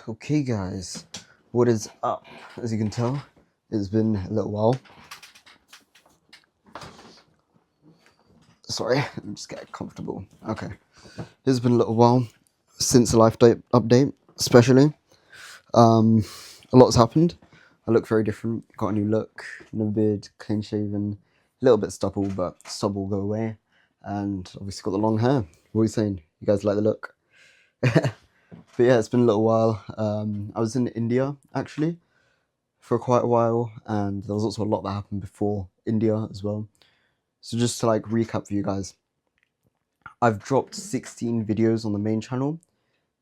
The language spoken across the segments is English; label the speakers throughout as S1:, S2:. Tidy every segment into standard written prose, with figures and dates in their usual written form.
S1: Okay guys, what is up? As you can tell, it's been a little while. Sorry, I'm just getting comfortable. Okay. It's been a little while since the life update, especially. Um, a lot's happened. I look very different. Got a new look, no beard, clean shaven, a little bit stubble, but stubble will go away. And obviously got the long hair. What are you saying? You guys like the look? But yeah, it's been a little while. I was in India actually for quite a while, and there was also a lot that happened before India as well. So just to like recap for you guys, I've dropped 16 videos on the main channel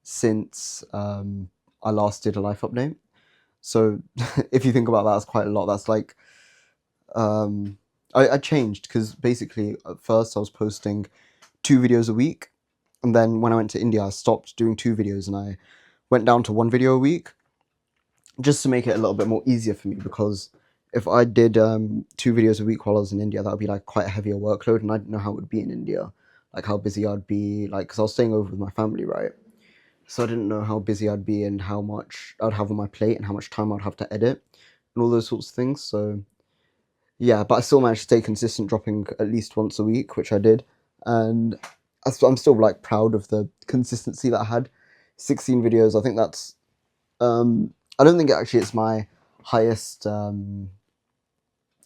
S1: since I last did a life update. So if you think about that, that's quite a lot. That's like I changed because basically at first I was posting 2 videos a week, and then when I went to India, I stopped doing 2 videos and I went down to 1 video a week, just to make it a little bit more easier for me, because if I did 2 videos a week while I was in India, that would be like quite a heavier workload, and I didn't know how it would be in India, like how busy I'd be, like because I was staying over with my family, right? So I didn't know how busy I'd be and how much I'd have on my plate and how much time I'd have to edit and all those sorts of things. So yeah, but I still managed to stay consistent, dropping at least once a week, which I did, and I'm still like proud of the consistency that I had. 16 videos. I think that's I don't think actually it's my highest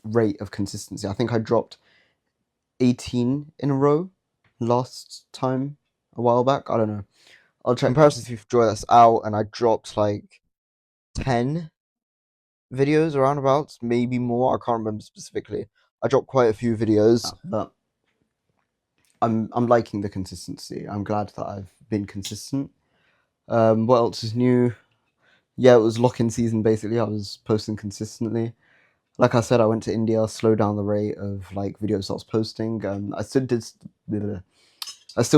S1: rate of consistency. I think I dropped 18 in a row last time a while back. I don't know. I'll check. Comparisons if you draw this out, and I dropped like 10 videos around about, maybe more. I can't remember specifically. I dropped quite a few videos, but I'm liking the consistency. I'm glad that I've been consistent. What else is new? Yeah, it was lock-in season basically. I was posting consistently. Like I said, I went to India, slowed down the rate of like videos I was posting. I still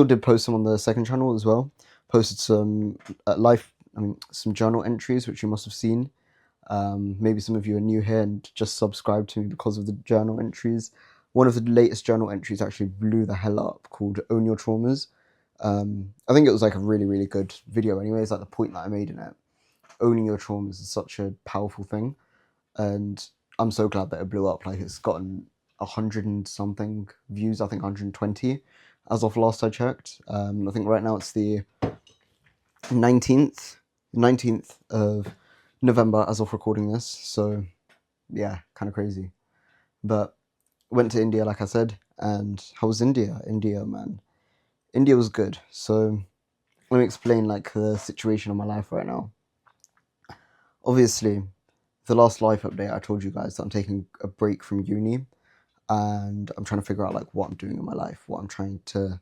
S1: did post them on the second channel as well. Posted some some journal entries, which you must have seen. Maybe some of you are new here and just subscribed to me because of the journal entries. One of the latest journal entries actually blew the hell up, called "Own Your Traumas." I think it was like a really, really good video. Anyways, like the point that I made in it, owning your traumas is such a powerful thing, and I'm so glad that it blew up. Like it's gotten 100 and something views. I think 120 as of last I checked. I think right now it's the 19th, 19th of November as of recording this. So yeah, kind of crazy. But went to India, like I said, and how was India? India, man, India was good. So let me explain like the situation of my life right now. Obviously, the last life update I told you guys that I'm taking a break from uni, and I'm trying to figure out like what I'm doing in my life, what I'm trying to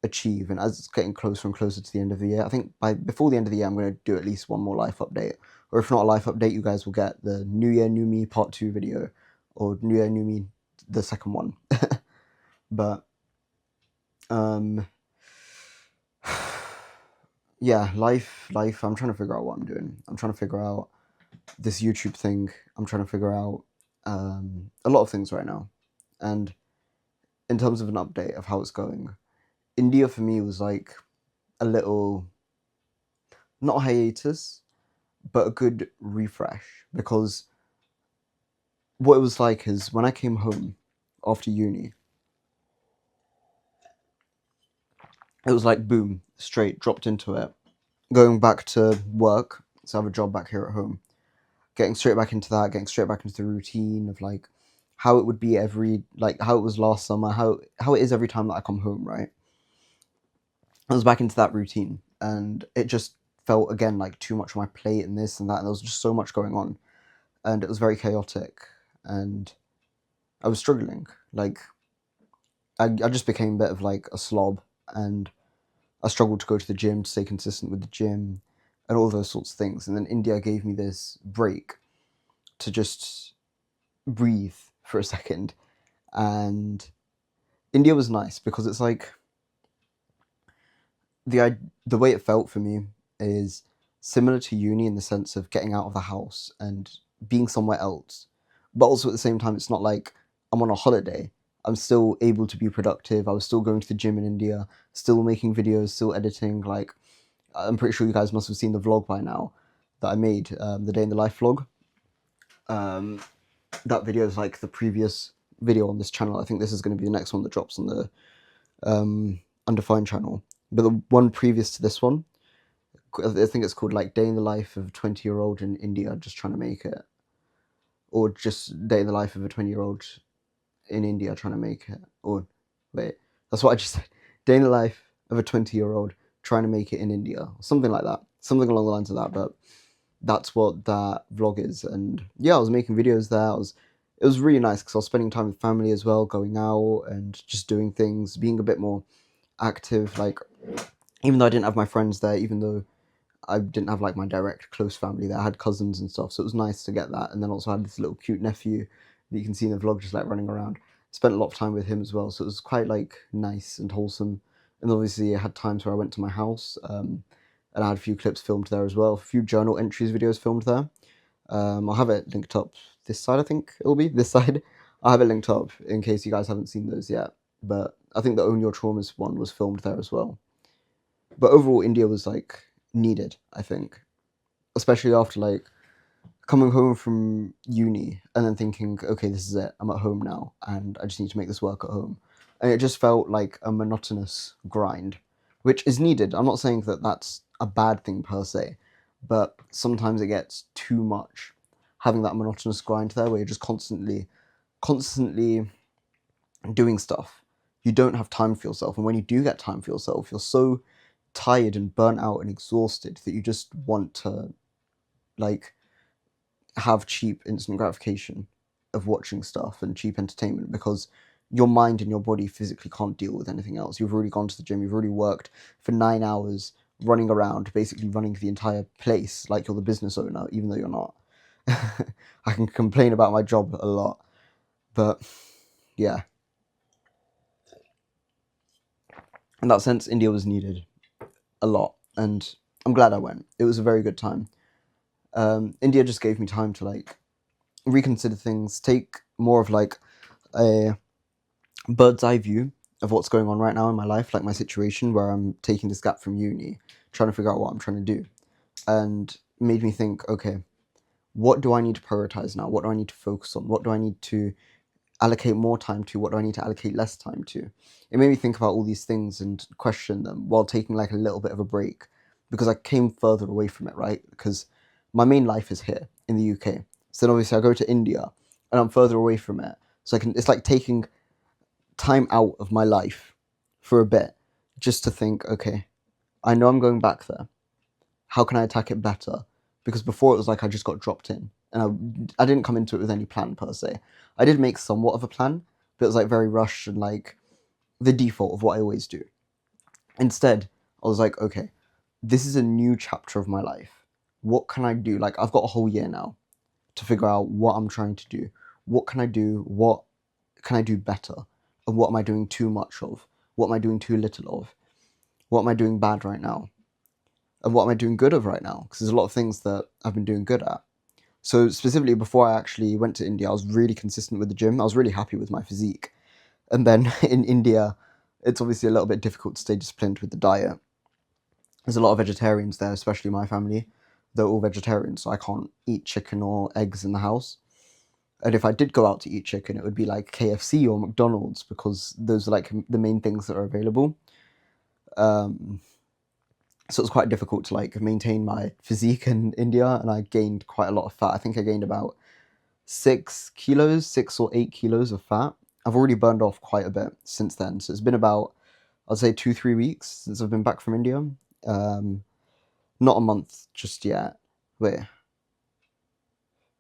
S1: achieve. And as it's getting closer and closer to the end of the year, I think before the end of the year, I'm going to do at least one more life update. Or if not a life update, you guys will get the New Year, New Me Part 2 video, or New Year, New Me, the second one. But yeah, life. I'm trying to figure out what I'm doing. I'm trying to figure out this YouTube thing. I'm trying to figure out a lot of things right now. And in terms of an update of how it's going, India for me was like a little, not a hiatus, but a good refresh, because what it was like is when I came home after uni, it was like boom, straight dropped into it. Going back to work, so I have a job back here at home. Getting straight back into that, getting straight back into the routine of like how it would be like how it was last summer, how it is every time that I come home, right? I was back into that routine, and it just felt again like too much on my plate and this and that, and there was just so much going on, and it was very chaotic, and I was struggling. Like I just became a bit of like a slob, and I struggled to go to the gym, to stay consistent with the gym, and all those sorts of things. And then India gave me this break to just breathe for a second, and India was nice because it's like the way it felt for me is similar to uni in the sense of getting out of the house and being somewhere else, but also at the same time it's not like I'm on a holiday. I'm still able to be productive. I was still going to the gym in India, still making videos, still editing. Like I'm pretty sure you guys must have seen the vlog by now that I made, the day in the life vlog. Um, that video is like the previous video on this channel. I think this is going to be the next one that drops on the Undefined channel. But the one previous to this one, I think it's called like Day in the Life of a 20-year-old in India just trying to make it. Or just Day in the Life of a 20-year-old in India trying to make it. Or, wait, that's what I just said. Day in the Life of a 20-year-old trying to make it in India. Something like that. Something along the lines of that, but that's what that vlog is. And yeah, I was making videos there. It was really nice because I was spending time with family as well, going out and just doing things, being a bit more active. Like, even though I didn't have my friends there, even though I didn't have like my direct close family there, I had cousins and stuff, so it was nice to get that. And then also I had this little cute nephew that you can see in the vlog just like running around. Spent a lot of time with him as well, so it was quite like nice and wholesome. And obviously I had times where I went to my house, and I had a few clips filmed there as well, a few journal entries videos filmed there. I'll have it linked up this side, I think it'll be this side. I'll have it linked up in case you guys haven't seen those yet. But I think the Own Your Traumas one was filmed there as well. But overall, India was like needed, I think, especially after like coming home from uni and then thinking, okay, this is it. I'm at home now, and I just need to make this work at home. And it just felt like a monotonous grind, which is needed. I'm not saying that that's a bad thing per se, but sometimes it gets too much having that monotonous grind there, where you're just constantly doing stuff. You don't have time for yourself, and when you do get time for yourself, you're so tired and burnt out and exhausted that you just want to like have cheap instant gratification of watching stuff and cheap entertainment, because your mind and your body physically can't deal with anything else. You've already gone to the gym, you've already worked for 9 hours running around, basically running the entire place like you're the business owner, even though you're not. I can complain about my job a lot, but yeah. In that sense, India was needed a lot, and I'm glad I went. It was a very good time. India just gave me time to like reconsider things, take more of like a bird's eye view of what's going on right now in my life, like my situation where I'm taking this gap from uni, trying to figure out what I'm trying to do, and made me think, okay, what do I need to prioritize now? What do I need to focus on? What do I need to allocate more time to? What do I need to allocate less time to? It made me think about all these things and question them while taking like a little bit of a break, because I came further away from it, right? Because my main life is here in the UK. So then obviously I go to India and I'm further away from it. So it's like taking time out of my life for a bit just to think, okay, I know I'm going back there. How can I attack it better? Because before it was like I just got dropped in and I didn't come into it with any plan per se. I did make somewhat of a plan, but it was like very rushed and like the default of what I always do. Instead, I was like, okay, this is a new chapter of my life. What can I do? Like, I've got a whole year now to figure out what I'm trying to do. What can I do? What can I do better? And what am I doing too much of? What am I doing too little of? What am I doing bad right now? And what am I doing good of right now? Because there's a lot of things that I've been doing good at. So specifically before I actually went to India, I was really consistent with the gym. I was really happy with my physique. And then in India, it's obviously a little bit difficult to stay disciplined with the diet. There's a lot of vegetarians there, especially my family. They're all vegetarians, so I can't eat chicken or eggs in the house. And if I did go out to eat chicken, it would be like KFC or McDonald's, because those are like the main things that are available. So it was quite difficult to like maintain my physique in India, and I gained quite a lot of fat. I think I gained about 6 kilos, 6 or 8 kilos of fat. I've already burned off quite a bit since then. So it's been about, I'd say 2-3 weeks since I've been back from India. Not a month just yet. Wait.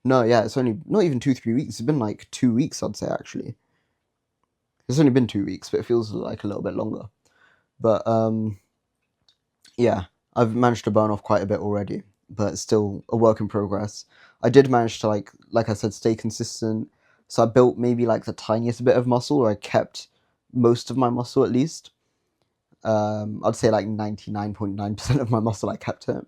S1: No, yeah, it's only not even 2-3 weeks. It's been like 2 weeks, I'd say actually. It's only been 2 weeks, but it feels like a little bit longer. But yeah, I've managed to burn off quite a bit already, but it's still a work in progress. I did manage to like I said, stay consistent. So I built maybe like the tiniest bit of muscle, or I kept most of my muscle at least. I'd say like 99.9% of my muscle I kept it.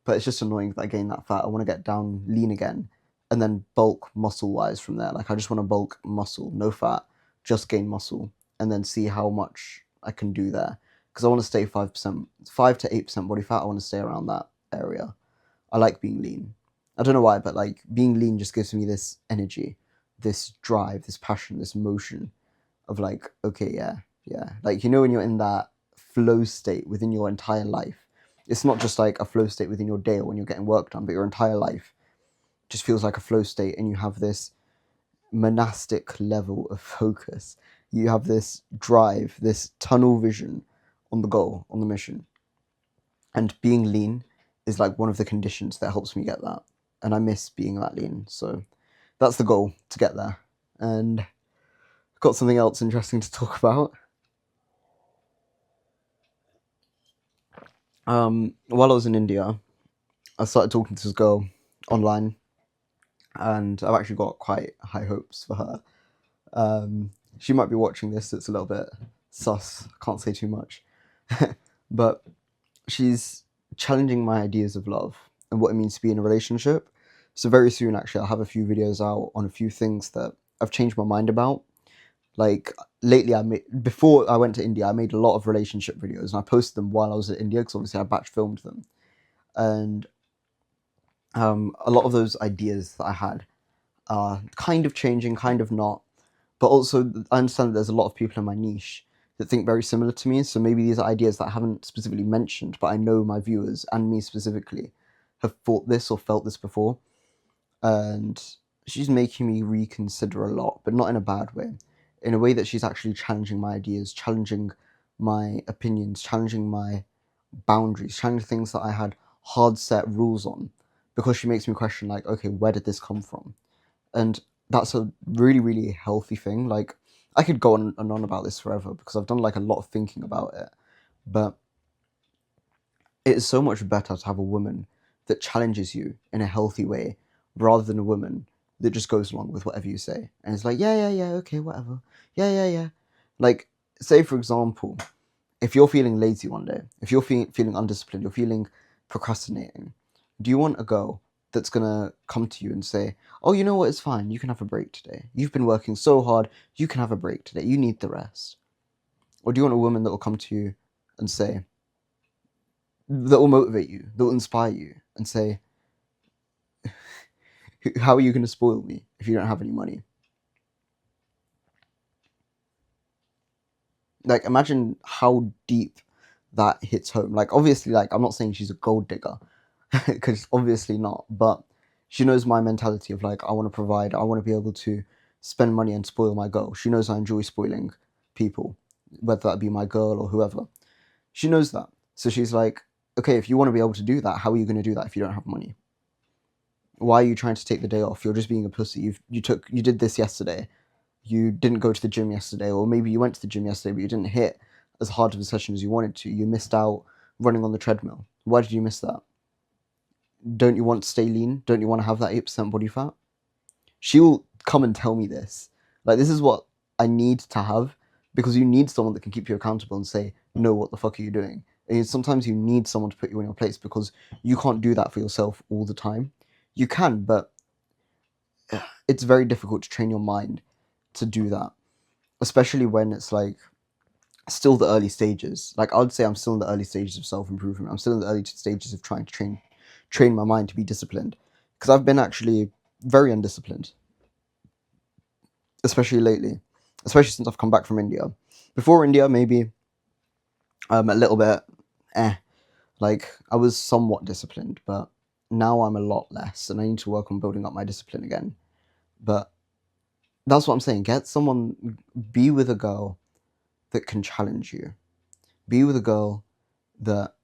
S1: But it's just annoying that I gained that fat. I want to get down lean again and then bulk muscle wise from there. Like I just want to bulk muscle, no fat, just gain muscle, and then see how much I can do there. because I want to stay 5%, 5 to 8% body fat. I want to stay around that area. I like being lean. I don't know why, but like being lean just gives me this energy, this drive, this passion, this motion of like, okay, yeah, yeah. Like, when you're in that flow state within your entire life, it's not just like a flow state within your day or when you're getting work done, but your entire life just feels like a flow state, and you have this monastic level of focus. You have this drive, this tunnel vision on the goal, on the mission. And being lean is like one of the conditions that helps me get that. And I miss being that lean. So that's the goal, to get there. And I've got something else interesting to talk about. While I was in India, I started talking to this girl online, and I've actually got quite high hopes for her. She might be watching this, so it's a little bit sus. I can't say too much. But she's challenging my ideas of love and what it means to be in a relationship. So very soon, actually, I'll have a few videos out on a few things that I've changed my mind about. Like lately, before I went to India, I made a lot of relationship videos, and I posted them while I was in India because obviously I batch filmed them, and a lot of those ideas that I had are kind of changing, kind of not. But also, I understand that there's a lot of people in my niche that think very similar to me. So maybe these are ideas that I haven't specifically mentioned, but I know my viewers and me specifically have thought this or felt this before. And she's making me reconsider a lot, but not in a bad way. In a way that she's actually challenging my ideas, challenging my opinions, challenging my boundaries, challenging things that I had hard set rules on, because she makes me question, like, okay, where did this come from? And that's a really, really healthy thing. Like, I could go on and on about this forever because I've done like a lot of thinking about it, but it is so much better to have a woman that challenges you in a healthy way rather than a woman that just goes along with whatever you say and it's like, yeah, yeah, yeah, okay, whatever, yeah, yeah, yeah. Like, say for example, if you're feeling lazy one day, if you're feeling undisciplined, you're feeling procrastinating, do you want a girl that's gonna come to you and say, oh, you know what, it's fine, you can have a break today. You've been working so hard, you can have a break today. You need the rest. Or do you want a woman that will come to you and say, that will motivate you, that will inspire you and say, how are you going to spoil me if you don't have any money? Like, imagine how deep that hits home. Like, obviously, like, I'm not saying she's a gold digger, because obviously not, but she knows my mentality of like, I want to provide, I want to be able to spend money and spoil my girl. She knows I enjoy spoiling people, whether that be my girl or whoever. She knows that. So she's like, okay, if you want to be able to do that, how are you going to do that if you don't have money? Why are you trying to take the day off? You're just being a pussy. You did this yesterday. You didn't go to the gym yesterday, or maybe you went to the gym yesterday, but you didn't hit as hard of a session as you wanted to. You missed out running on the treadmill. Why did you miss that? Don't you want to stay lean? Don't you want to have that 8% body fat? She will come and tell me this. Like, this is what I need to have, because you need someone that can keep you accountable and say, no, what the fuck are you doing? And sometimes you need someone to put you in your place, because you can't do that for yourself all the time. You can, but it's very difficult to train your mind to do that, especially when it's like still the early stages. Like, I'd say I'm still in the early stages of self-improvement. I'm still in the early stages of trying to train my mind to be disciplined, because I've been actually very undisciplined, especially lately, especially since I've come back from India. Before India, maybe a little bit like, I was somewhat disciplined, but now I'm a lot less, and I need to work on building up my discipline again. But that's what I'm saying. Get someone, be with a girl that can challenge you. Be with a girl that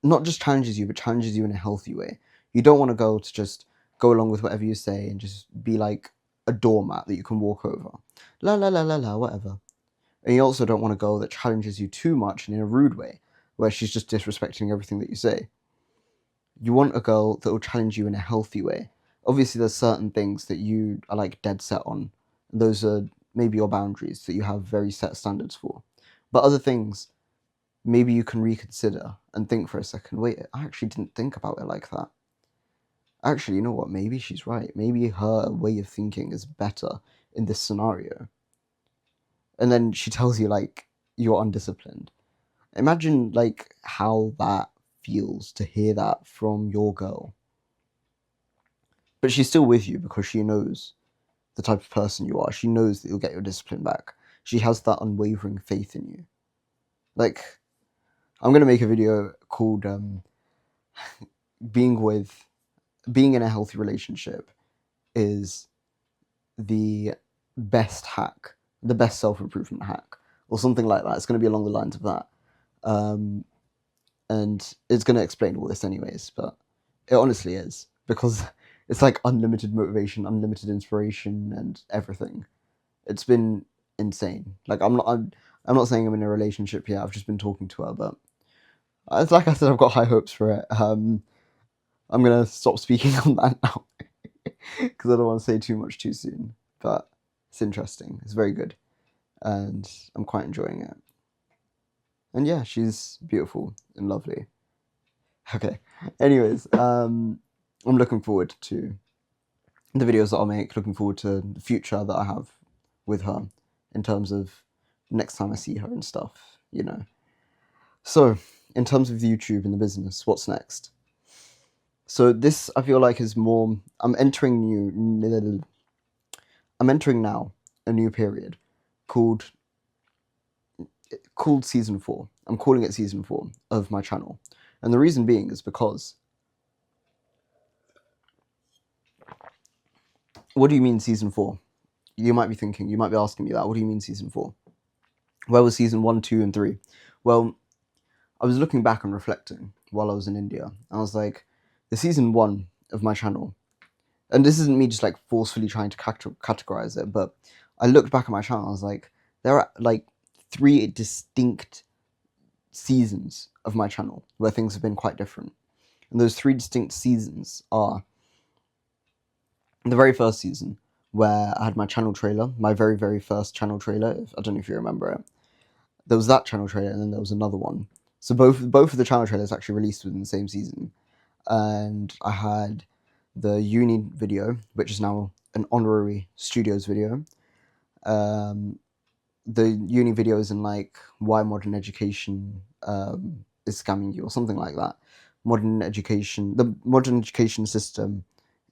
S1: not just challenges you, but challenges you in a healthy way. You don't want a girl to just go along with whatever you say and just be like a doormat that you can walk over. La la la la la, whatever. And you also don't want a girl that challenges you too much and in a rude way, where she's just disrespecting everything that you say. You want a girl that will challenge you in a healthy way. Obviously, there's certain things that you are like dead set on. Those are maybe your boundaries that you have very set standards for. But other things, maybe you can reconsider and think for a second, wait, I actually didn't think about it like that. Actually, you know what? Maybe she's right. Maybe her way of thinking is better in this scenario. And then she tells you, like, you're undisciplined. Imagine like how that feels to hear that from your girl. But she's still with you because she knows the type of person you are. She knows that you'll get your discipline back. She has that unwavering faith in you. Like, I'm gonna make a video called being with being in a healthy relationship is the best hack, the best self-improvement hack, or something like that. It's going to be along the lines of that. And it's going to explain all this anyways, but it honestly is, because it's like unlimited motivation, unlimited inspiration, and everything. It's been insane. Like, I'm not saying I'm in a relationship yet. I've just been talking to her, but it's like I said, I've got high hopes for it. I'm gonna stop speaking on that now because I don't want to say too much too soon. But it's interesting. It's very good, and I'm quite enjoying it. And yeah, she's beautiful and lovely. Okay. Anyways, I'm looking forward to the videos that I'll make. Looking forward to the future that I have with her in terms of next time I see her and stuff. You know. So, in terms of the YouTube and the business, what's next? So this I feel like is more. I'm entering now a new period called season 4. I'm calling it season 4 of my channel, and the reason being is because. What do you mean season 4? You might be thinking. You might be asking me that. What do you mean season 4? Where was season 1, 2, and 3? Well, I was looking back and reflecting while I was in India. I was like, the season 1 of my channel, and this isn't me just like forcefully trying to categorize it, but I looked back at my channel. I was like, there are like 3 distinct seasons of my channel where things have been quite different, and those 3 distinct seasons are the very first season where I had my channel trailer, my very very first channel trailer. I don't know if you remember it. There was that channel trailer, and then there was another one. So both of the channel trailers actually released within the same season, and I had the uni video, which is now an honorary studios video. The uni video is in like why modern education is scamming you or something like that. The modern education system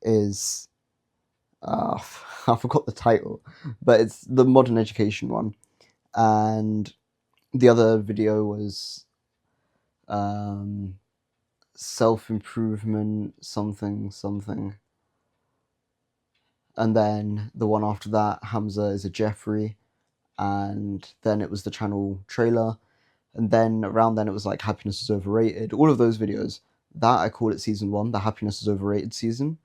S1: is I forgot the title, but it's the modern education one, and the other video was self-improvement something, and then the one after that, Hamza is a Jeffrey, and then it was the channel trailer, and then around then it was like happiness is overrated. All of those videos, that I call it season 1, the happiness is overrated season,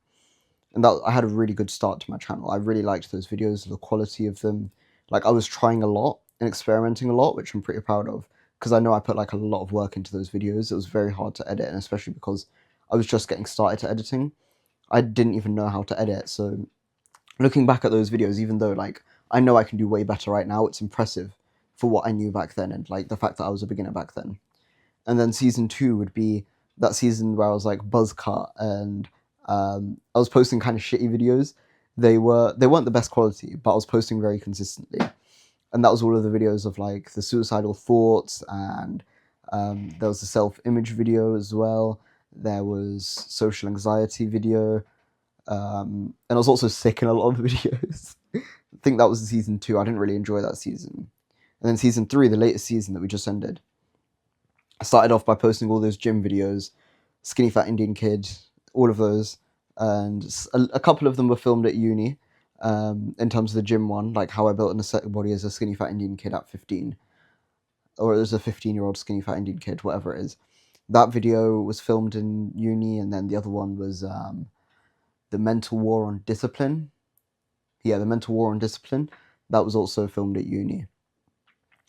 S1: and that I had a really good start to my channel. I really liked those videos, the quality of them. Like, I was trying a lot and experimenting a lot, which I'm pretty proud of, because I know I put like a lot of work into those videos. It was very hard to edit, and especially because I was just getting started to editing. I didn't even know how to edit, so looking back at those videos, even though like I know I can do way better right now, it's impressive for what I knew back then, and like the fact that I was a beginner back then. And then season 2 would be that season where I was like buzz cut, and I was posting kind of shitty videos. They weren't the best quality, but I was posting very consistently, and that was all of the videos of like the suicidal thoughts, and there was a self-image video as well. There was social anxiety video, and I was also sick in a lot of the videos. I think that was season 2. I didn't really enjoy that season. And then season 3, the latest season that we just ended, I started off by posting all those gym videos, Skinny Fat Indian Kid, all of those, and a couple of them were filmed at uni. In terms of the gym one, like how I built an aesthetic body as a skinny fat Indian kid at 15, or as a 15-year-old skinny fat Indian kid, whatever it is. That video was filmed in uni, and then the other one was the mental war on discipline. Yeah, the mental war on discipline. That was also filmed at uni.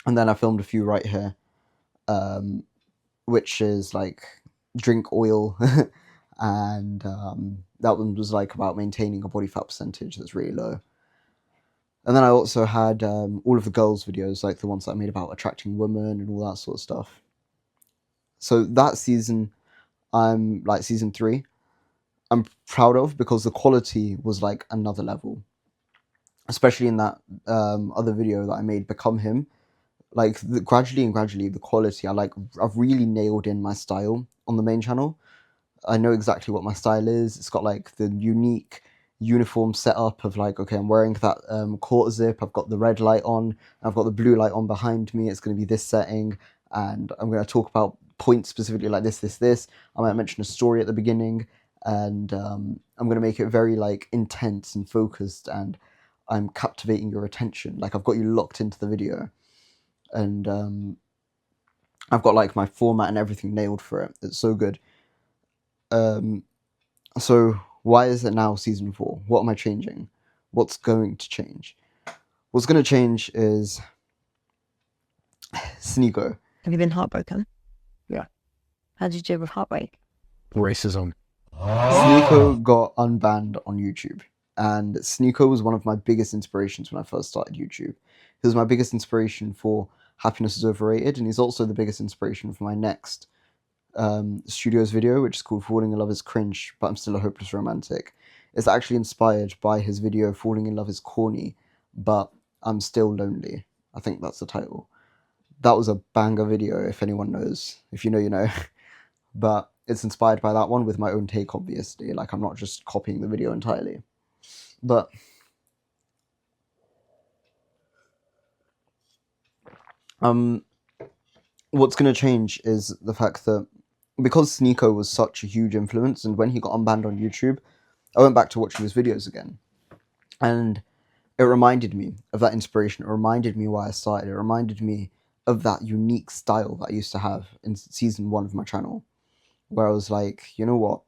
S1: And then I filmed a few right here, which is like drink oil, and that one was like about maintaining a body fat percentage that's really low. And then I also had all of the girls' videos, like the ones that I made about attracting women and all that sort of stuff. So that season, I'm like season 3, I'm proud of, because the quality was like another level. Especially in that other video that I made, Become Him, like gradually and gradually the quality, I've really nailed in my style on the main channel. I know exactly what my style is. It's got like the unique uniform setup of like, okay, I'm wearing that quarter zip, I've got the red light on, I've got the blue light on behind me, it's going to be this setting, and I'm going to talk about points specifically like this. I might mention a story at the beginning, and I'm going to make it very like intense and focused, and I'm captivating your attention. Like I've got you locked into the video, and I've got like my format and everything nailed for it. It's so good. So why is it now season 4? What am I changing? What's going to change? What's going to change is Sneeko.
S2: Have you been heartbroken?
S3: Yeah.
S2: How did you deal with heartbreak?
S3: Racism.
S1: Sneeko got unbanned on YouTube. And Sneeko was one of my biggest inspirations when I first started YouTube. He was my biggest inspiration for Happiness is Overrated, and he's also the biggest inspiration for my next studios video, which is called Falling in Love is Cringe, but I'm Still a Hopeless Romantic. It's actually inspired by his video Falling in Love is Corny, but I'm Still Lonely. I think that's the title. That was a banger video, if anyone knows. If you know, you know. But it's inspired by that one with my own take, obviously. Like, I'm not just copying the video entirely. But what's going to change is the fact that because Sneeko was such a huge influence, and when he got unbanned on YouTube, I went back to watching his videos again. And it reminded me of that inspiration. It reminded me why I started. It reminded me of that unique style that I used to have in season 1 of my channel, where I was like, you know what?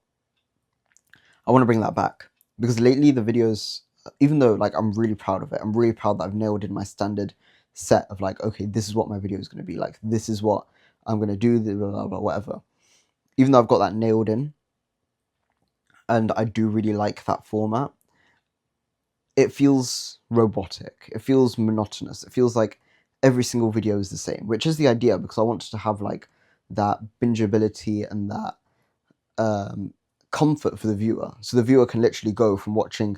S1: I want to bring that back. Because lately the videos, even though like I'm really proud of it, I'm really proud that I've nailed in my standard set of like, okay, this is what my video is going to be like. This is what I'm going to do, blah, blah, blah, whatever. Even though I've got that nailed in, and I do really like that format, it feels robotic. It feels monotonous. It feels like every single video is the same, which is the idea, because I wanted to have like that bingeability and that comfort for the viewer. So the viewer can literally go from watching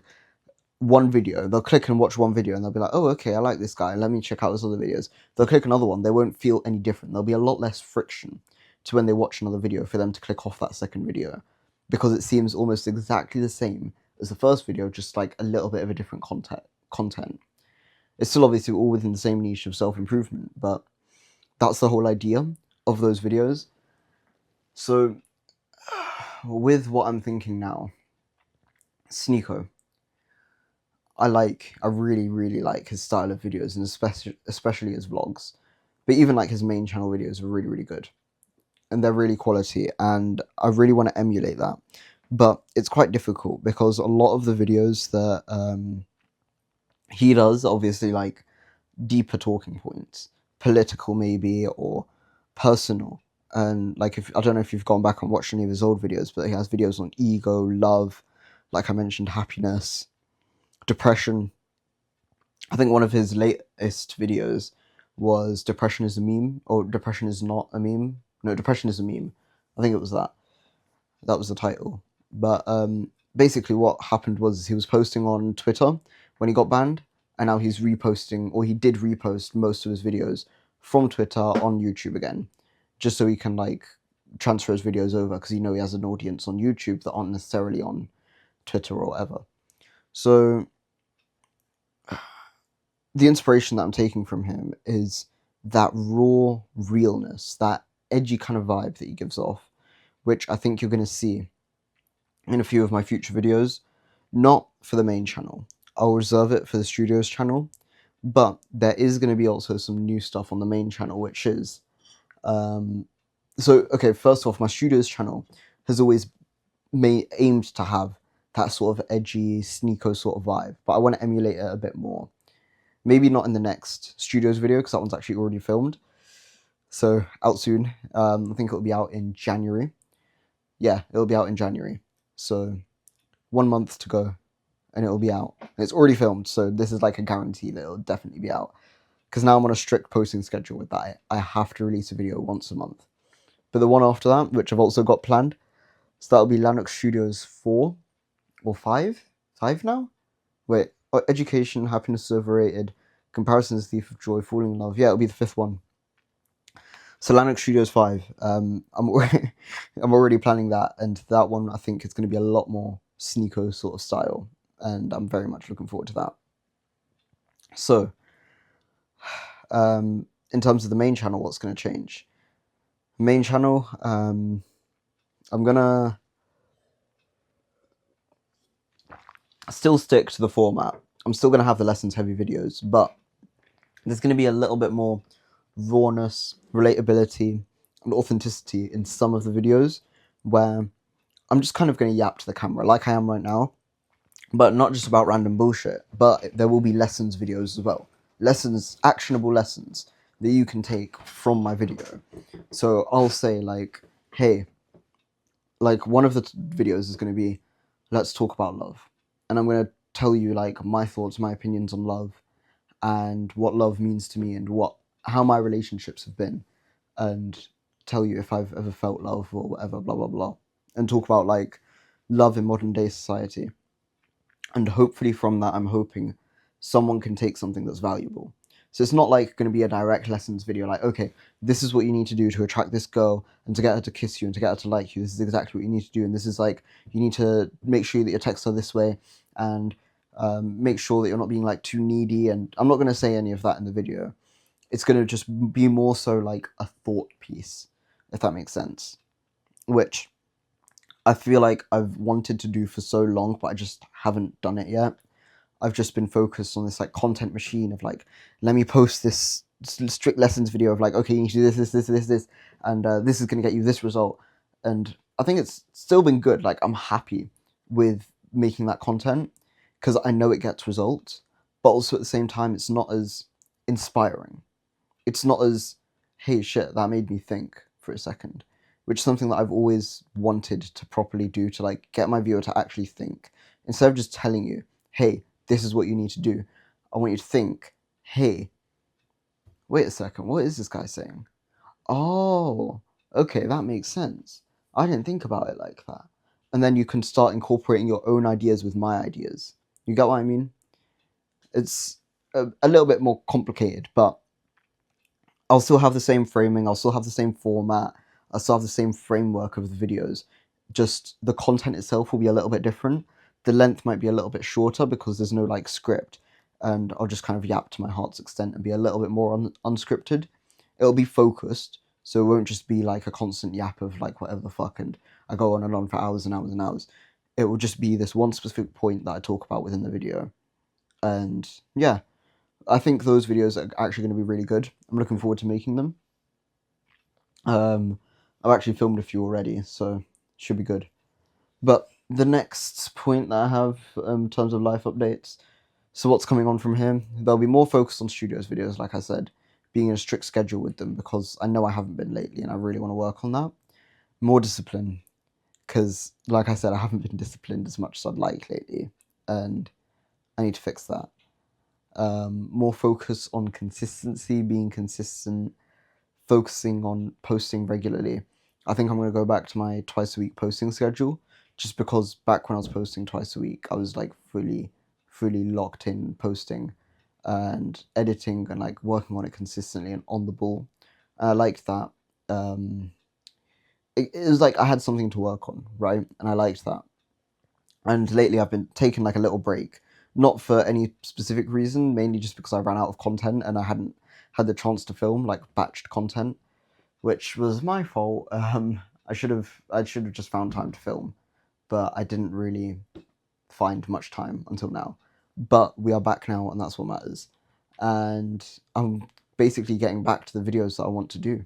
S1: one video, they'll click and watch one video and they'll be like, oh, okay, I like this guy, let me check out his other videos. They'll click another one, they won't feel any different. There'll be a lot less friction to when they watch another video for them to click off that second video, because it seems almost exactly the same as the first video, just like a little bit of a different content. It's still obviously all within the same niche of self-improvement, but that's the whole idea of those videos. So with what I'm thinking now, Sneeko, I really, really like his style of videos, and especially his vlogs. But even like his main channel videos are really, really good. And they're really quality, and I really want to emulate that. But it's quite difficult because a lot of the videos that he does, obviously, like deeper talking points, political maybe, or personal. And like, if I don't know if you've gone back and watched any of his old videos, but he has videos on ego, love, like I mentioned, happiness, depression. I think one of his latest videos was Depression is a Meme, or Depression is Not a Meme. No, Depression is a Meme. I think it was that. That was the title. But basically what happened was he was posting on Twitter when he got banned, and now he's reposting, or he did repost most of his videos from Twitter on YouTube again, just so he can like transfer his videos over, because he has an audience on YouTube that aren't necessarily on Twitter or whatever. So the inspiration that I'm taking from him is that raw realness, that edgy kind of vibe that he gives off, which I think you're going to see in a few of my future videos. Not for the main channel. I'll reserve it for the studios channel, but there is going to be also some new stuff on the main channel, which is... okay, first off, my studios channel has always aimed to have that sort of edgy, Sneeko sort of vibe, but I want to emulate it a bit more. Maybe not in the next studios video, because that one's actually already filmed. So, out soon. I think it'll be out in January. Yeah, it'll be out in January. So, 1 month to go, and it'll be out. And it's already filmed, so this is like a guarantee that it'll definitely be out. Because now I'm on a strict posting schedule with that. I have to release a video once a month. But the one after that, which I've also got planned, so that'll be Lanark Studios 4 or 5? 5 now? Wait, Education, Happiness is Overrated, Comparison is the thief of joy. Falling in love. Yeah, it'll be the fifth one. Solanic Studios 5. I'm already, I'm already planning that, and that one I think is going to be a lot more sneako sort of style, and I'm very much looking forward to that. So, in terms of the main channel, what's going to change? Main channel, I'm gonna still stick to the format. I'm still gonna have the lessons heavy videos, but there's gonna be a little bit more rawness, relatability, and authenticity in some of the videos where I'm just kind of gonna yap to the camera like I am right now, but not just about random bullshit. But there will be lessons videos as well. Lessons, actionable lessons that you can take from my video. So I'll say like, hey, like one of the videos is going to be, let's talk about love. And I'm going to tell you like my thoughts, my opinions on love and what love means to me and how my relationships have been, and tell you if I've ever felt love or whatever, blah, blah, blah. And talk about like love in modern day society. And hopefully from that, I'm hoping someone can take something that's valuable. So it's not like going to be a direct lessons video like, okay, this is what you need to do to attract this girl and to get her to kiss you and to get her to like you. This is exactly what you need to do. And this is like, you need to make sure that you text her this way and make sure that you're not being like too needy. And I'm not going to say any of that in the video. It's going to just be more so like a thought piece, if that makes sense. Which I feel like I've wanted to do for so long, but I just haven't done it yet. I've just been focused on this like content machine of like, let me post this strict lessons video of like, okay, you need to do this, and this is going to get you this result. And I think it's still been good. Like I'm happy with making that content because I know it gets results, but also at the same time, it's not as inspiring. It's not as, hey, shit, that made me think for a second, which is something that I've always wanted to properly do to like get my viewer to actually think instead of just telling you, hey, this is what you need to do. I want you to think, hey, wait a second, what is this guy saying? Oh, okay, that makes sense. I didn't think about it like that. And then you can start incorporating your own ideas with my ideas. You get what I mean? It's a little bit more complicated, but I'll still have the same framing, I'll still have the same format, I'll still have the same framework of the videos. Just the content itself will be a little bit different. The length might be a little bit shorter because there's no like script, and I'll just kind of yap to my heart's extent and be a little bit more unscripted. It'll be focused, so it won't just be like a constant yap of like whatever the fuck, and I go on and on for hours and hours and hours. It will just be this one specific point that I talk about within the video. And yeah, I think those videos are actually going to be really good. I'm looking forward to making them. I've actually filmed a few already, so should be good. But the next point that I have in terms of life updates, so what's coming on from here, there'll be more focus on studios videos, like I said, being in a strict schedule with them because I know I haven't been lately and I really want to work on that. More discipline, because like I said, I haven't been disciplined as much as I'd like lately, and I need to fix that. More focus on consistency, being consistent, focusing on posting regularly. I think I'm going to go back to my twice a week posting schedule just because back when I was posting twice a week, I was like fully locked in posting and editing and like working on it consistently and on the ball. And I liked that. It was like I had something to work on, right? And I liked that. And lately I've been taking like a little break, not for any specific reason, mainly just because I ran out of content and I hadn't had the chance to film like batched content, which was my fault. I should have just found time to film, but I didn't really find much time until now. But we are back now, and that's what matters. And I'm basically getting back to the videos that I want to do.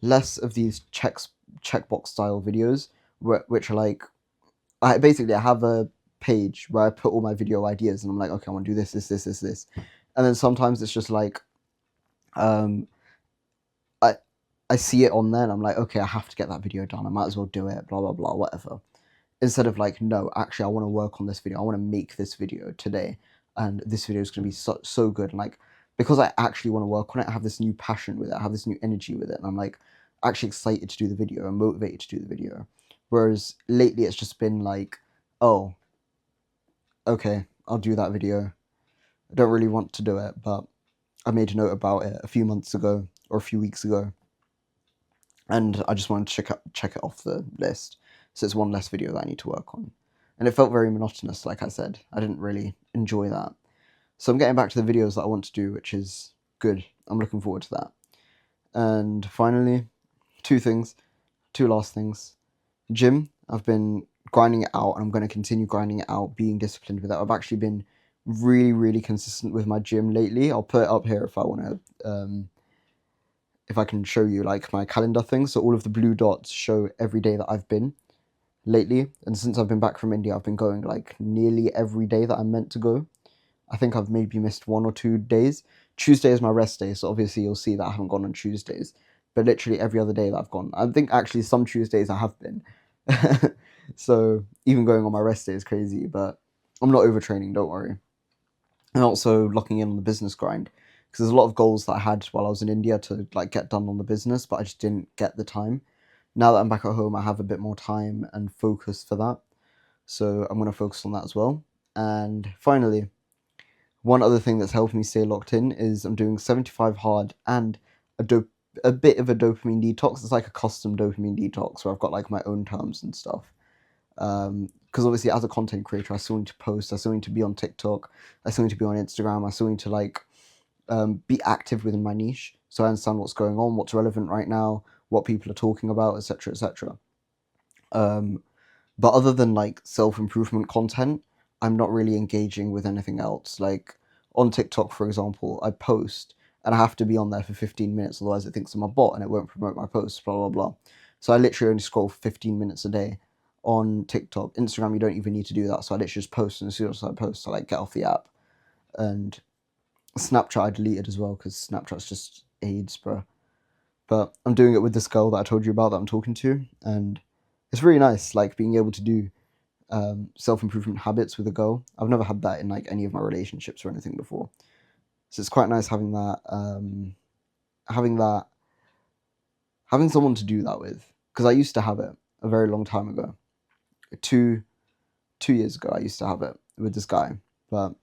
S1: Less of these checkbox style videos, which are like, I have a page where I put all my video ideas, and I'm like, okay, I want to do this, and then sometimes it's just like, um, I I see it on there and I'm like, okay, I have to get that video done. I might as well do it, blah, blah, blah, whatever. Instead of like, no, actually, I want to work on this video. I want to make this video today. And this video is going to be so good. And like, because I actually want to work on it, I have this new passion with it. I have this new energy with it. And I'm like, actually excited to do the video and motivated to do the video. Whereas lately, it's just been like, oh, okay, I'll do that video. I don't really want to do it, but I made a note about it a few months ago or a few weeks ago, and I just wanted to check it off the list. So it's one less video that I need to work on, and it felt very monotonous. Like I said, I didn't really enjoy that. So I'm getting back to the videos that I want to do, which is good. I'm looking forward to that. And finally, two last things. Gym, I've been grinding it out, and I'm going to continue grinding it out, being disciplined with it. I've actually been really, really consistent with my gym lately. I'll put it up here if I want to, if I can show you like my calendar thing. So all of the blue dots show every day that I've been lately. And since I've been back from India, I've been going like nearly every day that I'm meant to go. I think I've maybe missed 1 or 2 days. Tuesday is my rest day, so obviously you'll see that I haven't gone on Tuesdays. But literally every other day that I've gone. I think actually some Tuesdays I have been. So even going on my rest day is crazy, but I'm not overtraining, don't worry. And also locking in on the business grind. Because there's a lot of goals that I had while I was in India to like get done on the business, but I just didn't get the time. Now that I'm back at home, I have a bit more time and focus for that. So I'm going to focus on that as well. And finally, one other thing that's helping me stay locked in is I'm doing 75 hard and a bit of a dopamine detox. It's like a custom dopamine detox where I've got like my own terms and stuff. Because obviously as a content creator, I still need to post, I still need to be on TikTok, I still need to be on Instagram, I still need to like be active within my niche, so I understand what's going on, what's relevant right now, what people are talking about, etc., etc. But other than like self-improvement content, I'm not really engaging with anything else. Like on TikTok, for example, I post and I have to be on there for 15 minutes, otherwise it thinks I'm a bot and it won't promote my posts, blah, blah, blah. So I literally only scroll for 15 minutes a day on TikTok. Instagram, you don't even need to do that. So I literally just post, and as soon as I post, I like get off the app. And Snapchat I deleted as well because Snapchat's just AIDS, bro. But I'm doing it with this girl that I told you about that I'm talking to, and it's really nice, like being able to do self-improvement habits with a girl. I've never had that in like any of my relationships or anything before, so it's quite nice having that, having someone to do that with. Because I used to have it a very long time ago, 2 years ago. I used to have it with this guy, but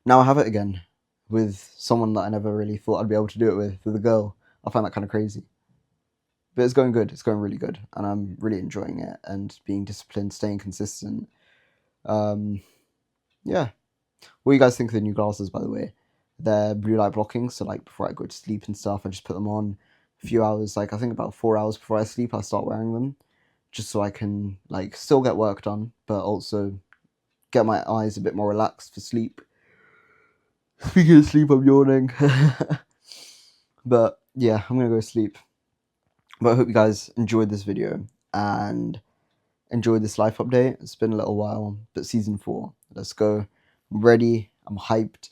S1: now I have it again with someone that I never really thought I'd be able to do it with a girl. I find that kind of crazy. But it's going good. It's going really good, and I'm really enjoying it and being disciplined, staying consistent. Um, yeah. What do you guys think of the new glasses, by the way? They're blue light blocking, so like before I go to sleep and stuff, I just put them on a few hours, like I think about 4 hours before I sleep, I start wearing them, just so I can like still get work done, but also get my eyes a bit more relaxed for sleep. Speaking of sleep, I'm yawning. But yeah, I'm gonna go sleep. But I hope you guys enjoyed this video and enjoyed this life update. It's been a little while, but season 4, let's go. I'm ready, I'm hyped,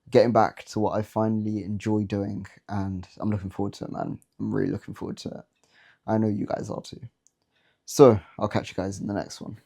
S1: getting back to what I finally enjoy doing, and I'm looking forward to it, man. I'm really looking forward to it. I know you guys are too. So, I'll catch you guys in the next one.